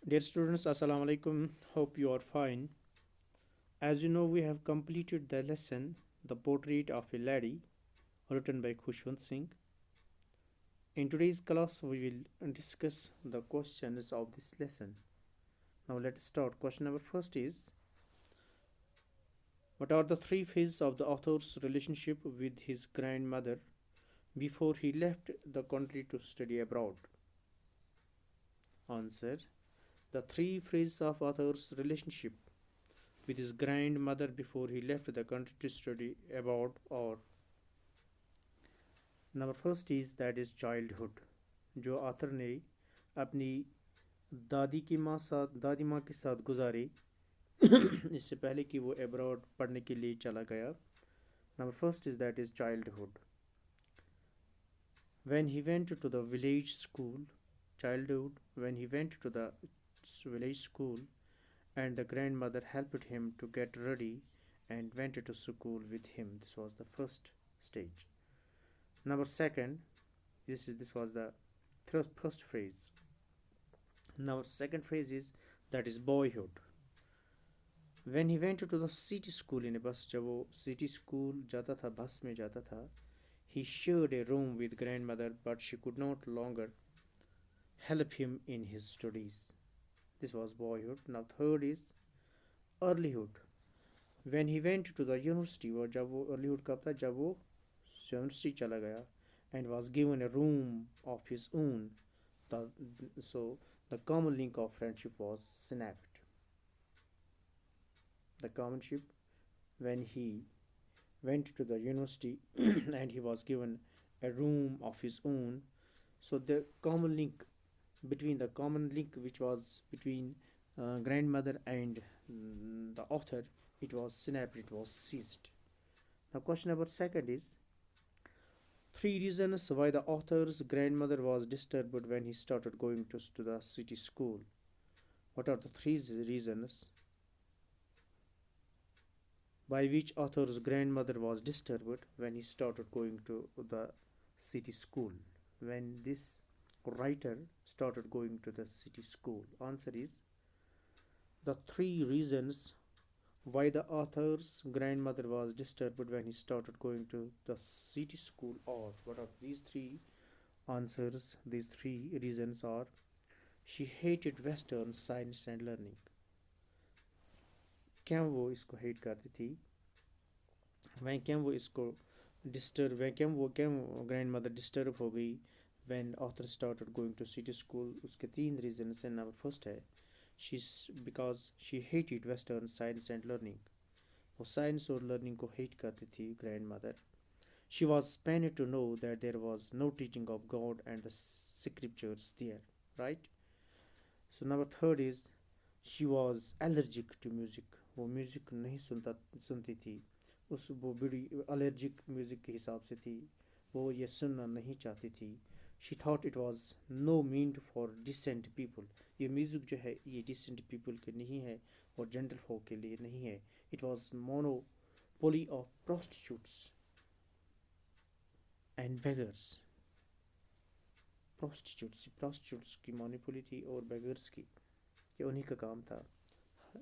Dear students, Assalamu alaikum. Hope you are fine. As you know, we have completed the lesson The Portrait of a Lady, written by Khushwant Singh. In today's class, we will discuss the questions of this lesson. Now, let's start. Question number first is: what are the three phases of the author's relationship with his grandmother before he left the country to study abroad? Answer: the three phases of author's relationship with his grandmother before he left the country to study abroad are: number first is that is childhood, जो author ने अपनी दादी माँ के साथ गुजारे इससे पहले कि वो अब्रॉड पढ़ने के लिए चला गया. Number first is that is childhood. when he went to the village school childhood when he went to the village school and the grandmother helped him to get ready and went to school with him. This was the first stage. Number second, this was the first phrase. Now second phrase is that is boyhood. When he went to the city school in a bus, जब वो city school जाता था, बस में जाता था, he shared a room with grandmother, but she could not longer help him in his studies. This was boyhood. Now third is earlyhood. When he went to the university, वो जब वो earlyhood कब था, जब वो university चला गया and was given a room of his own. So the common link of friendship was snapped. The commonship when he went to the university and he was given a room of his own. So the common link which was between grandmother and the author, it was snapped, it was seized. Now question number second is three reasons why the author's grandmother was disturbed when he started going to the city school. What are the three reasons by which author's grandmother was disturbed when he started going to the city school? When this writer started going to the city school, answer is the three reasons why the author's grandmother was disturbed when he started going to the city school are. What are these three answers? These three reasons are: she hated western science and learning. क्यों वो इसको hate करती थी, वह क्यों वो इसको disturb, वह क्यों ग्रैंड मदर डिस्टर्ब हो गई when author started going to city school? उसके तीन रीजन्स हैं. नंबर फर्स्ट है because she hated western science and learning. वो साइंस और लर्निंग को हेट करती थी grand mother. She was pained to know that there was no teaching of God and the scriptures there, right? So number third is she was allergic to music. वो music नहीं सुनती थी. वो बड़ी allergic music के हिसाब से थी, वो ये सुनना नहीं चाहती थी. She thought it was no meant for decent people. ये म्यूज़िक जो है ये decent people के नहीं है और जनरल folk के लिए नहीं है. It was monopoly of prostitutes and beggars. prostitutes की मोनोपोली थी और beggars की, ये उन्हीं का काम था.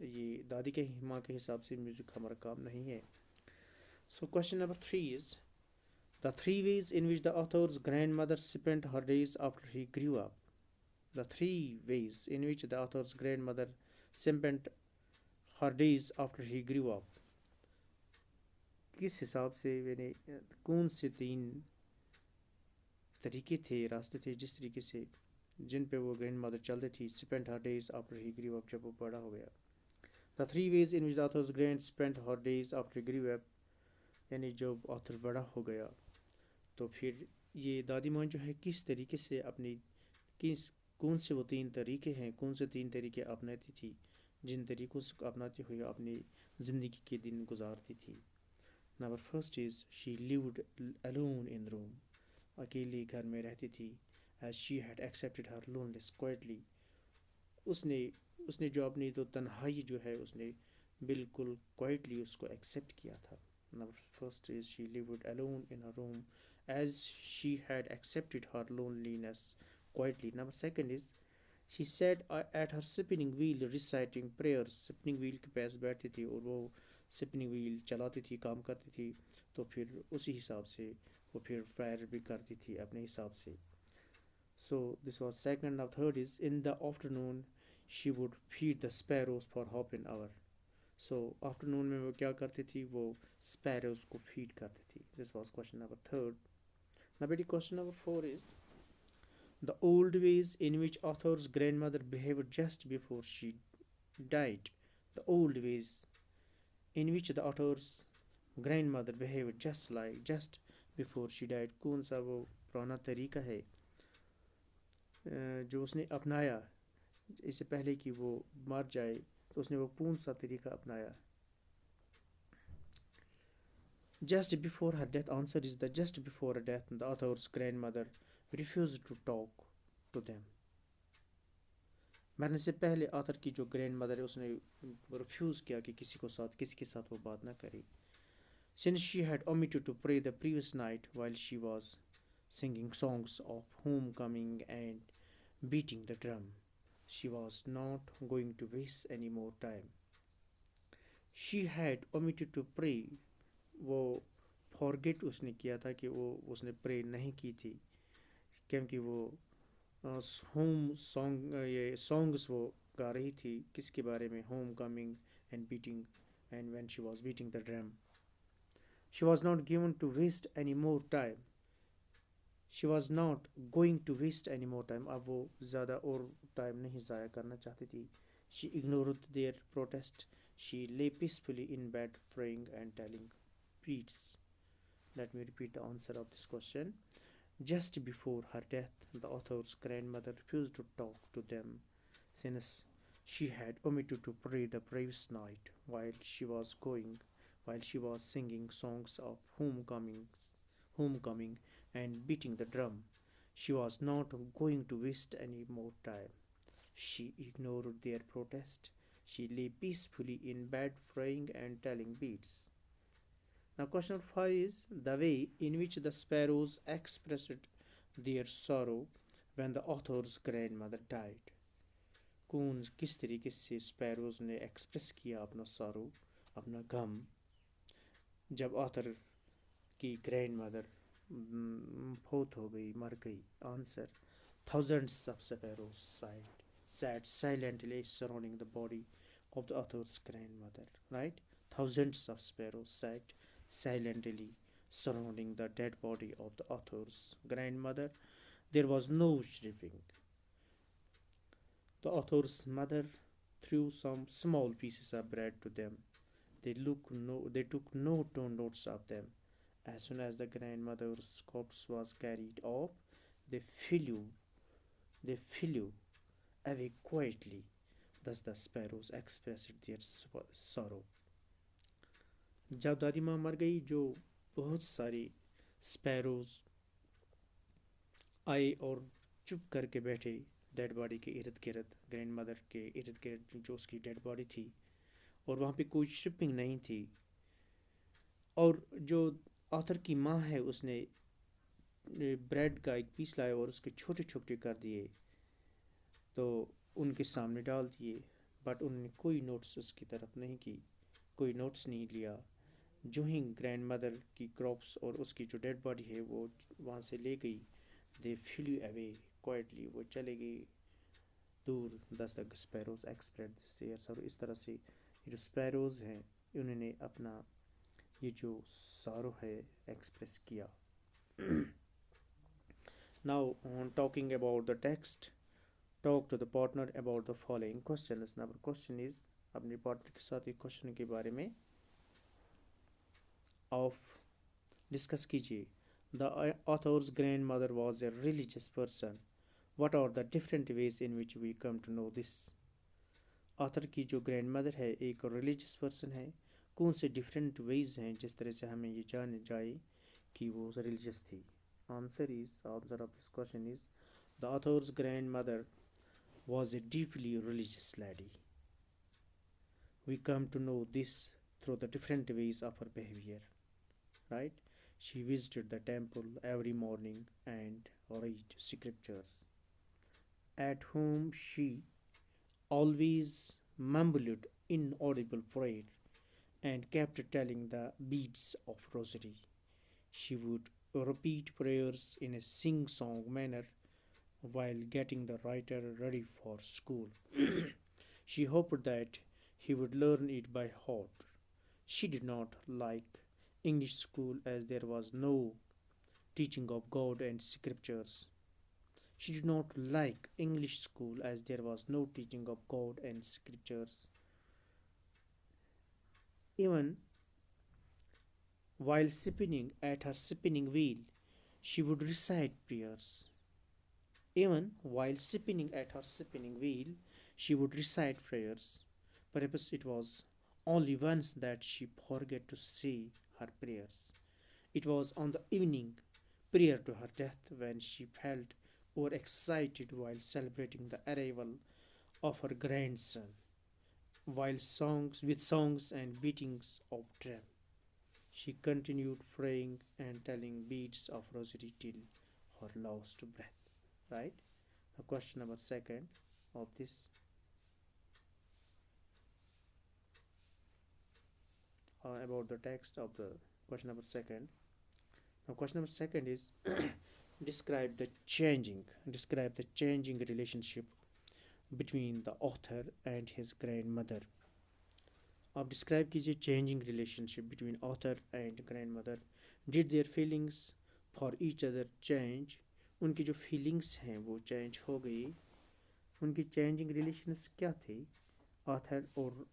ये दादी के माँ के हिसाब से म्यूज़िक हमारा काम नहीं है. So question number 3 is the three ways in which the author's grandmother spent her days after he grew up. The three ways in which the author's grandmother spent her days after he grew up. किस हिसाब से मैंने कौन से तीन तरीके थे, रास्ते थे जिस तरीके से जिन पे वो ग्रैंड मदर चलती थी spent her days after he grew up, जब वो बड़ा हो गया. The three ways in which the author's grand spent her days after he grew up, यानी जब ऑथर बड़ा हो गया तो फिर ये दादी माँ जो है किस तरीके से अपनी कौन से वो तीन तरीके हैं, कौन से तीन तरीके अपनाती थी जिन तरीक़ों से अपनाते हुए अपनी ज़िंदगी के दिन गुजारती थी. Number first is she lived alone in room. अकेली घर में रहती थी. As she had accepted her loneliness quietly. उसने जो अपनी तो तन्हाई जो है उसने बिल्कुल क्वाइटली उसको एक्सेप्ट किया था. Number first is she lived alone in her room as she had accepted her loneliness quietly. Number second is She sat at her spinning wheel reciting prayers. Spinning wheel के पास बैठती थी और वो spinning wheel चलाती थी, काम करती थी, तो फिर उसी हिसाब से वो फिर प्रेयर भी करती थी अपने हिसाब से. So this was second. Now third is in the afternoon she would feed the sparrows for half an hour. So afternoon में वो क्या करती थी, वो sparrows को feed करती थी. This was question number third. Now बेटी question number four is the old ways in which author's grandmother behaved just before she died. The old ways in which the author's grandmother behaved just before she died. कौन सा वो पुराना तरीका है जो उसने अपनाया इससे पहले कि वो मर जाए, तो उसने वो कौन सा तरीका अपनाया. Just before her death, answer is the just before her death the author's grandmother refused to talk to them. मरने से पहले आथर की जो ग्रैंड मदर है उसने रिफ्यूज़ किया कि किसी के साथ वो बात ना करे. Since she had omitted to pray the previous night while she was singing songs of homecoming and beating the drum, she was not going to waste any more time. She had omitted to pray. वो forget उसने किया था कि वो उसने pray नहीं की थी, क्योंकि वो होम सॉन्ग ये सॉन्ग्स वो गा रही थी किसके बारे में, home coming and beating and when she was beating the drum. She was not given to waste any more time. She was not going to waste any more time. अब वो ज़्यादा और टाइम नहीं ज़ाया करना चाहती थी. She ignored their protest. She lay peacefully in bed praying and telling beats. Let me repeat the answer of this question. Just before her death, the author's grandmother refused to talk to them since she had omitted to pray the previous night while she was singing songs of homecoming and beating the drum. She was not going to waste any more time. She ignored their protest. She lay peacefully in bed praying and telling beads. Now question 5 is the way in which the sparrows expressed their sorrow when the author's grandmother died. कौन किस तरीके से sparrows ने express किया अपना sorrow, अपना गम, जब author की ग्रैंड मदर फौत हो गई, मर गई. Answer thousands of sparrows sat silently surrounding the body of the author's grandmother. Right? Thousands of sparrows sat silently surrounding the dead body of the author's grandmother. There was no shrieking. The author's mother threw some small pieces of bread to them. They took no notice of them. As soon as the grandmother's corpse was carried off, they they flew away quietly. Thus the sparrows expressed their sorrow. जब दादी माँ मर गई, जो बहुत सारी sparrows आए और चुप करके बैठे डेड बॉडी के इर्द गिर्द, ग्रैंड मदर के इर्द गिर्द जो उसकी डेड बॉडी थी, और वहाँ पे कोई शिपिंग नहीं थी. और जो ऑथर की माँ है उसने ब्रेड का एक पीस लाया और उसके छोटे छोटे कर दिए, तो उनके सामने डाल दिए, बट उन्होंने कोई नोट्स उसकी तरफ नहीं की, कोई नोट्स नहीं लिया. जो ही ग्रैंड मदर की क्रॉप्स और उसकी जो डेड बॉडी है वो वहाँ से ले गई, दे फ्लू अवे क्वाइटली, वो चले गए दूर. दस तक स्पैरोज एक्सप्रेस देयर सर. इस तरह से ये जो स्पैरोज हैं उन्होंने अपना ये जो सारो है एक्सप्रेस किया. Now talking about the text, talk to the partner about the following question. Number question is, अपने पार्टनर के साथ एक क्वेश्चन के बारे में ऑफ डिस्कस कीजिए. The author's grandmother was a religious person. What are the different ways in which we come to know this. Author की जो ग्रैंड मदर है एक रिलीजियस पर्सन है. कौन से डिफरेंट वेज हैं जिस तरह से हमें ये जान जाए कि वो रिलीजियस थी. Answer of this question is the author's grandmother was A deeply religious lady. We come to know this through the different ways of her behavior. Right? She visited the temple every morning and read scriptures. at whom she always mumbled inaudible prayer and kept telling the beads of rosary. She would repeat prayers in a sing song manner while getting the writer ready for school. She hoped that he would learn it by heart. She did not like English school as there was no teaching of God and scriptures. She did not like English school as there was no teaching of God and scriptures. Even while spinning at her spinning wheel, she would recite prayers. Even while spinning at her spinning wheel, she would recite prayers. Perhaps it was only once that she forgot to say her prayers. It was on the evening prior to her death when she felt overexcited while celebrating the arrival of her grandson, while songs and beatings of drum. She continued praying and telling beads of rosary till her last breath. Right? The question number second of this about the text of the question number second. Now, question number second is describe the changing relationship between the author and his grandmother. आप describe कीजिए changing relationship between author and grand mother. Did their feelings for each other change. उनकी जो feelings हैं वो change हो गई. उनकी changing relations क्या थे ऑथर और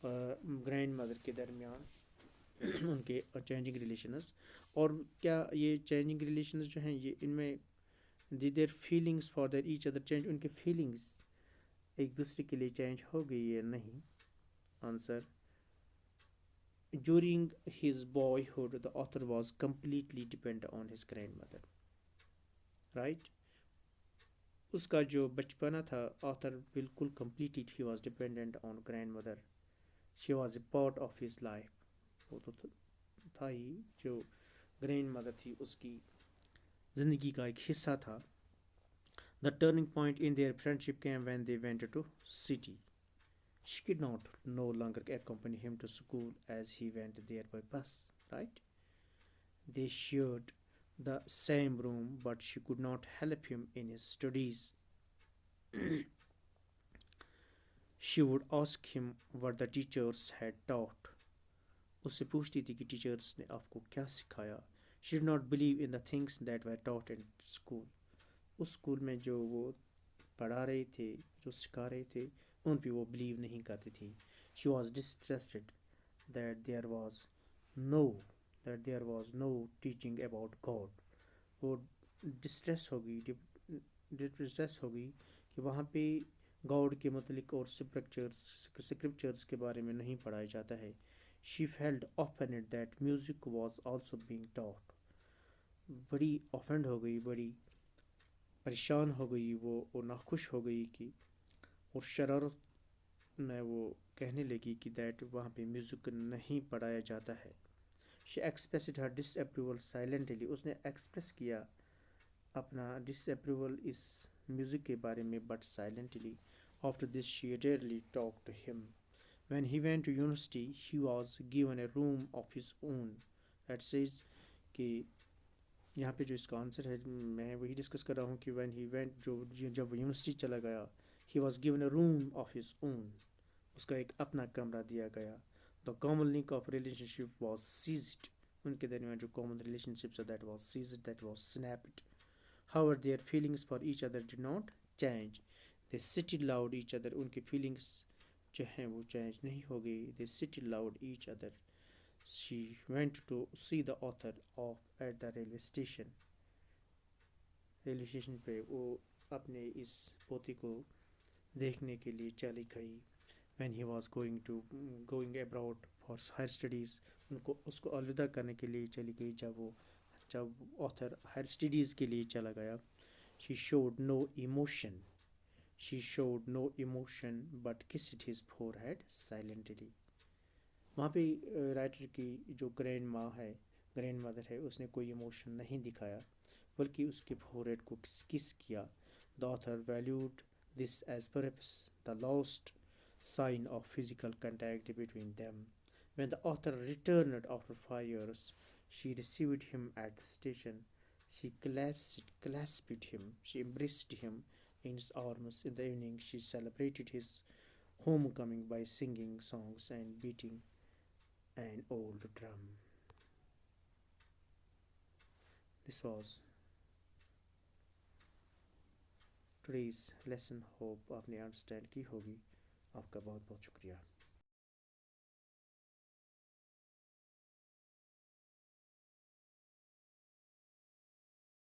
ग्रैंड मदर के दरमियान. उनके चेंजिंग रिलेशंस. और क्या ये चेंजिंग रिलेशंस जो हैं ये इनमें their feelings for their each other change. उनके फीलिंग्स एक दूसरे के लिए चेंज हो गई या नहीं. Answer. During his boyhood, the author was completely dependent on his grandmother. Right? उसका जो बचपना था author बिल्कुल completely he was dependent on grandmother. She was a part of his life. वो तो था ही. जो grandmother थी उसकी ज़िंदगी का एक हिस्सा था. The turning point in their friendship came when they went to city. She could not no longer accompany him to school as he went there by bus, right? They shared the same room, but she could not help him in his studies. She would ask him what the teachers had taught. उससे पूछती थी कि teachers ने आपको क्या सिखाया. She did not believe in the things that were taught in school. उस school में जो वो पढ़ा रहे थे, जो सिखा रहे थे, उन पे वो बिलीव नहीं करती थी. She was distrusted that there was no teaching about God. वो डिस्ट्रेस हो गई डिस्ट्रेस हो गई कि वहाँ पे गॉड के मतलब और स्क्रिप्चर्स के बारे में नहीं पढ़ाया जाता है. She failed offended that music was also being taught. बड़ी ऑफेंड हो गई, बड़ी परेशान हो गई वो नाखुश हो गई कि और शरारत में वो कहने लगी कि दैट वहाँ पे म्यूज़िक नहीं पढ़ाया जाता है. She expressed her disapproval silently. उसने एक्सप्रेस किया अपना डिसअप्रूवल इस म्यूज़िक के बारे में but silently. After this she rarely talk to him. When he went to university he was given a room of his own. That says कि यहाँ पे जो इसका आंसर है मैं वही डिस्कस कर रहा हूँ कि व्हेन ही वेंट जब वो यूनिवर्सिटी चला गया he was given a room of his own. उसका एक अपना कमरा दिया गया. The common link of relationship was seized. उनके दरमियान जो common relationships that was seized, that was snapped. However, their feelings for each other did not change. They still loved each other. उनकी feelings जो हैं वो change नहीं हो गई. They still loved each other. She went to see the author of at the railway station. Railway station पे वो अपने इस पोती को देखने के लिए चली गई. when he was going abroad for higher studies. उनको उसको अलविदा करने के लिए चली गई जब ऑथर हायर स्टडीज़ के लिए चला गया. she showed no emotion but kissed his forehead silently. वहाँ पे राइटर की जो ग्रैंड मदर है उसने कोई इमोशन नहीं दिखाया बल्कि उसके फोरहेड को किस किया. The author valued this as perhaps the last sign of physical contact between them. When the author returned after 5 years, she received him at the station. She clasped him, she embraced him in his arms. In the evening, she celebrated his homecoming by singing songs and beating an old drum. This was today's lesson. Hope आपने understand की होगी. आपका बहुत बहुत शुक्रिया.